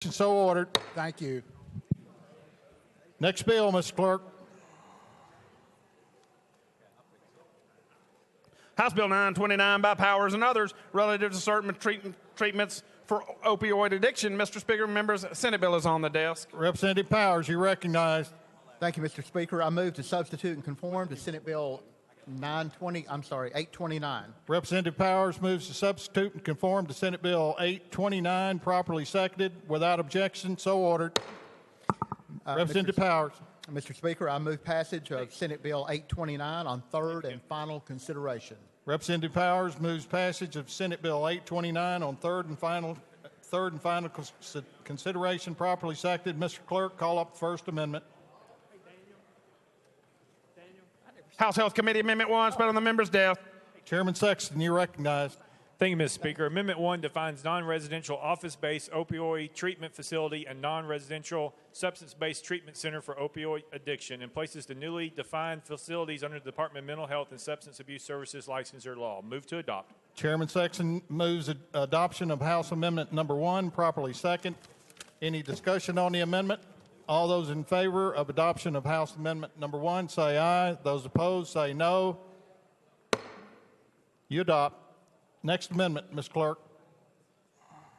So ordered. Thank you. Next bill, Mr. Clerk. House Bill 929 by Powers and others relative to certain treatments for opioid addiction. Mr. Speaker, members, Senate bill is on the desk. Representative Powers, you're recognized. Thank you, Mr. Speaker. I move to substitute and conform to Senate Bill 829. Representative Powers moves to substitute and conform to Senate Bill 829, properly seconded. Without objection, so ordered. Representative Powers. Mr. Speaker, I move passage of Senate Bill 829 on third and final consideration. Representative Powers moves passage of Senate Bill 829 on third and final consideration, properly seconded. Mr. Clerk, call up the First Amendment. House Health Committee Amendment 1, spread on the member's desk. Chairman Sexton, you're recognized. Thank you, Mr. Speaker. Amendment 1 defines non-residential office-based opioid treatment facility and non-residential substance-based treatment center for opioid addiction and places the newly defined facilities under the Department of Mental Health and Substance Abuse Services licensure law. Move to adopt. Chairman Sexton moves adoption of House Amendment number 1, properly second. Any discussion on the amendment? All those in favor of adoption of House Amendment number 1, say aye. Those opposed, say no. You adopt. Next amendment, Ms. Clerk.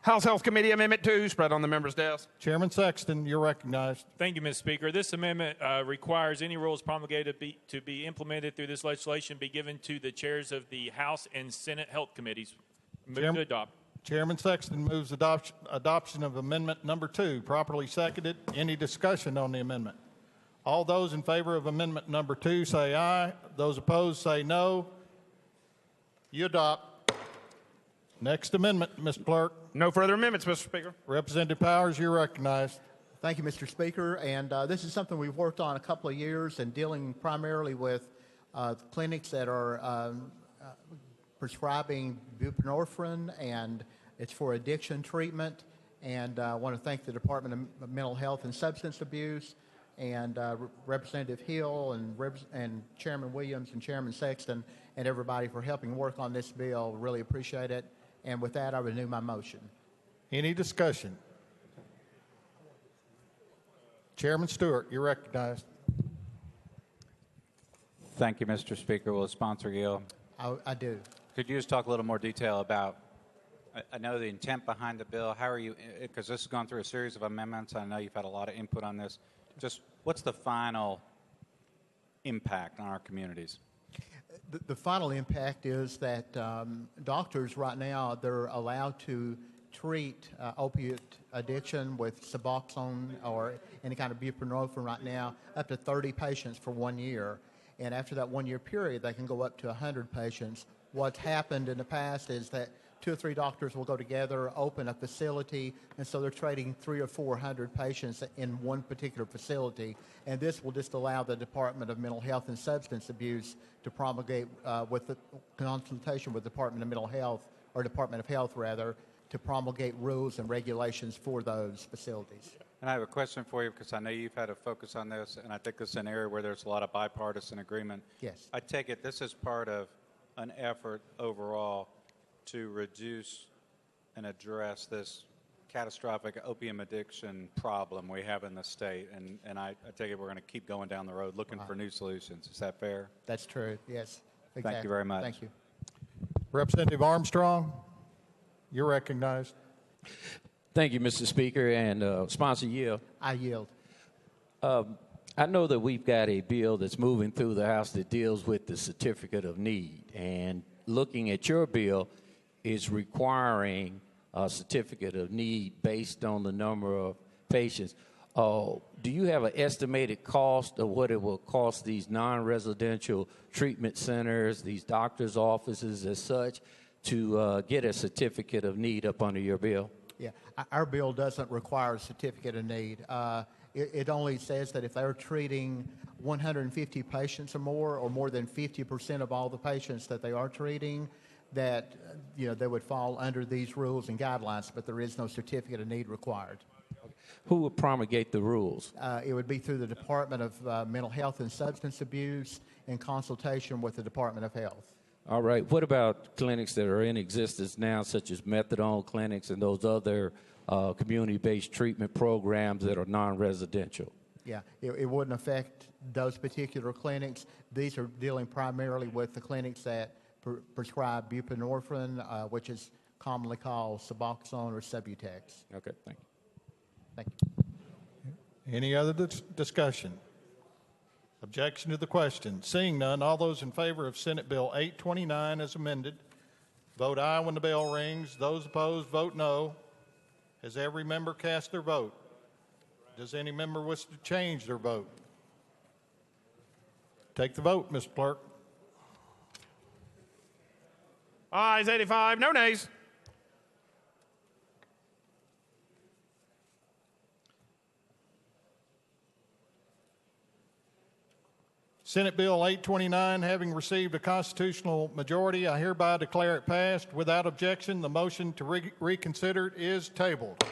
House Health Committee Amendment 2, spread on the member's desk. Chairman Sexton, you're recognized. Thank you, Mr. Speaker. This amendment requires any rules promulgated to be implemented through this legislation be given to the chairs of the House and Senate Health Committees. Move to adopt. Chairman Sexton moves adoption of Amendment number 2, properly seconded. Any discussion on the amendment? All those in favor of Amendment number 2 say aye. Those opposed say no. You adopt. Next amendment, Mr. Clerk. No further amendments, Mr. Speaker. Representative Powers, you're recognized. Thank you, Mr. Speaker. And this is something we've worked on a couple of years and dealing primarily with clinics that are prescribing buprenorphine, and it's for addiction treatment. And I want to thank the Department of Mental Health and Substance Abuse and Representative Hill and Chairman Williams and Chairman Sexton and everybody for helping work on this bill. Really appreciate it. And with that, I renew my motion. Any discussion? Chairman Stewart, you're recognized. Thank you, Mr. Speaker. Will the sponsor yield? I do. Could you just talk a little more detail about, I know the intent behind the bill. How are you, because this has gone through a series of amendments. I know you've had a lot of input on this. Just what's the final impact on our communities? The final impact is that doctors right now, they're allowed to treat opiate addiction with Suboxone or any kind of buprenorphine right now up to 30 patients for 1 year. And after that 1 year period, they can go up to 100 patients. What's happened in the past is that 2 or 3 doctors will go together, open a facility, and so they're treating 300 or 400 patients in one particular facility. And this will just allow the Department of Mental Health and Substance Abuse to promulgate, with the consultation with the Department of Mental Health, or Department of Health rather, to promulgate rules and regulations for those facilities. And I have a question for you, because I know you've had a focus on this, and I think this is an area where there's a lot of bipartisan agreement. Yes. I take it this is part of an effort overall to reduce and address this catastrophic opium addiction problem we have in the state. And I take it we're going to keep going down the road looking for new solutions. Is that fair? That's true, yes. Exactly. Thank you very much. Thank you. Representative Armstrong, you're recognized. Thank you, Mr. Speaker, and sponsor yield. I yield. I know that we've got a bill that's moving through the House that deals with the certificate of need, and looking at your bill is requiring a certificate of need based on the number of patients. Do you have an estimated cost of what it will cost these non-residential treatment centers, these doctors' offices as such, to get a certificate of need up under your bill? Yeah, our bill doesn't require a certificate of need. It only says that if they're treating 150 patients or more than 50% of all the patients that they are treating, that they would fall under these rules and guidelines, but there is no certificate of need required. Who would promulgate the rules? It would be through the Department of Mental Health and Substance Abuse in consultation with the Department of Health. All right. What about clinics that are in existence now, such as methadone clinics and those other community-based treatment programs that are non-residential. Yeah, it wouldn't affect those particular clinics. These are dealing primarily with the clinics that prescribe buprenorphine, which is commonly called Suboxone or Subutex. Okay, thank you. Thank you. Any other discussion? Objection to the question? Seeing none, all those in favor of Senate Bill 829 as amended, vote aye when the bell rings. Those opposed, vote no. Has every member cast their vote? Does any member wish to change their vote? Take the vote, Mr. Clerk. Ayes 85, no nays. Senate Bill 829 having received a constitutional majority, I hereby declare it passed. Without objection, the motion to reconsider is tabled.